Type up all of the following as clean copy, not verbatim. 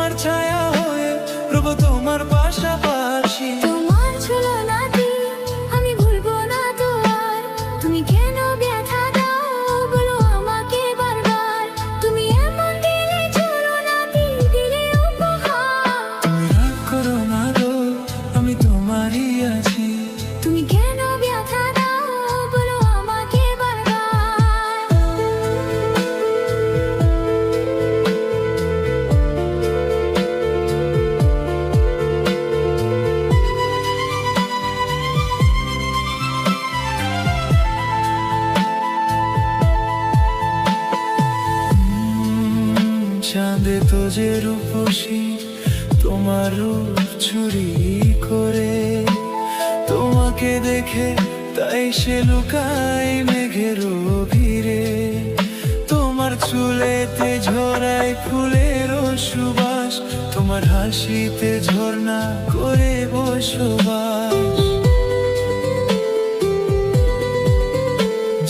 তোমার ছায়া হয়ে রবো তোমার পাশাপাশি। তোমার ছলনাতে আমি ভুলবো না তো আর, তুমি কেন ব্যথা দাও বলো আমাকে বারবার। তুমি এমন দিলে ছলনাতে দিলে উপহার। তুমি রাগ করো না গো, আমি তোমারই আছি। তুমি কেন ব্যথা দাও বলো আমাকে বারবার। চাঁদে তো যে রূপসী তোমার রূপ চুরি করে, তোমাকে দেখে তাই সে লুকায় মেঘের ভিড়ে। তোমার চুলেতে ঝরায় ফুলের সুবাস, তোমার হাসিতে ঝর্ণা করে বসবাস।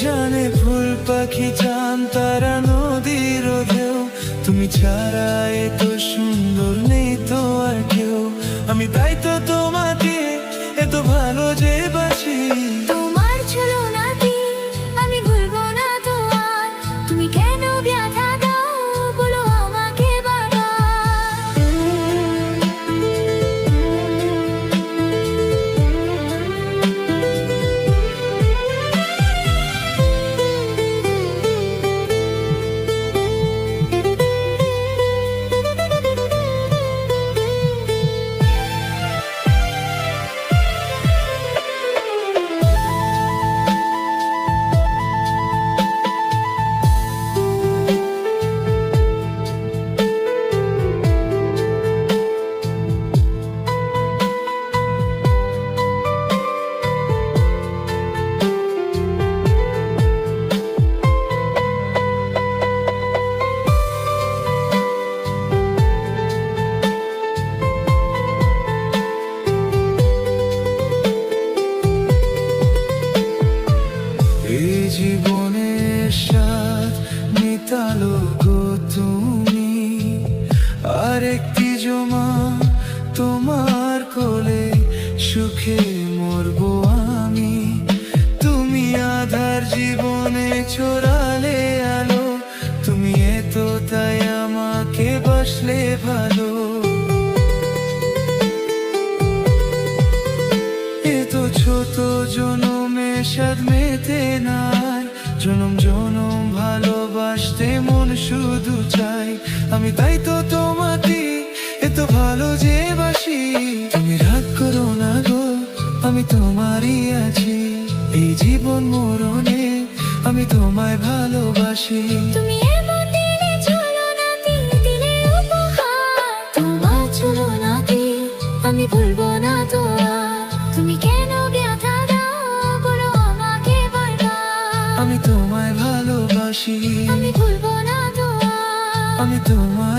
জানে ফুল পাখি চান তারা নদীর ঢেউ, তুমি ছাড়া এত সুন্দর নেই তো আর কেউ। আমি তাই তো তোমাকে এত ভালো যে বাসি। তোমার ছলনাতে আমি ভুলবো না তো আর, তুমি কেন ব্যথা দাও বলো আমাকে বারবার। এই জীবনের স্বাদ মিটালো গো তুমি, আরেকটি জমা তোমার কোলে সুখে মরবো আমি। তুমি আধার জীবনে ছড়ালে আলো, তুমি এত তাই আমাকে বাসলে ভালো। এত ছোট জনমে স্বাদ মেতে নাই, জনম জনম ভালোবাসতে মন শুধু চাই। আমি তাই তো তোমাকে এত ভালো যে বাসি। তুমি রাগ করো না গো, আমি তোমারই আছি। এই জীবন মরণে আমি তোমায় ভালোবাসি। তুমি এমন দিলে ছলনাতে দিলে উপহার। তোমার ছলনাতে আমি ভুলবো না তো আর, তুমি কেন ব্যথা দাও বলো আমাকে বারবার। আমি তোমায় ভালোবাসি, আমি ভুলবো না তো আর, আমি তোমায়